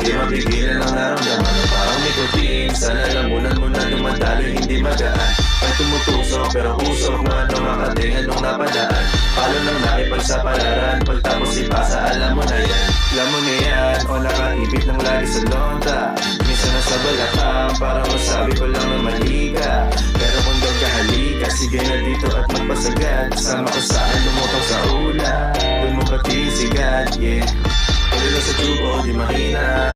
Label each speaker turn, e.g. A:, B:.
A: Di mapigilan ang naramdaman na parang nikotin. Sa lalamunan mo na dumadalo, hindi magaan. Ay tumutusok pero usok mo ano makating anong napadaan. Palo lang nakipagsapalaran, pagtapos ipasa alam mo na yan. Alam mo na yan, o nakaipit lang lagi sa lonta. Minsan nasa balakang, para masabi ko lang na mali ka. Pero kung daw kahalika, sige na dito at magpasagad. Sama ko saan lumutang sa ula, doon mo pati sigat, yeah. Pwede lang sa tubo, di mahina.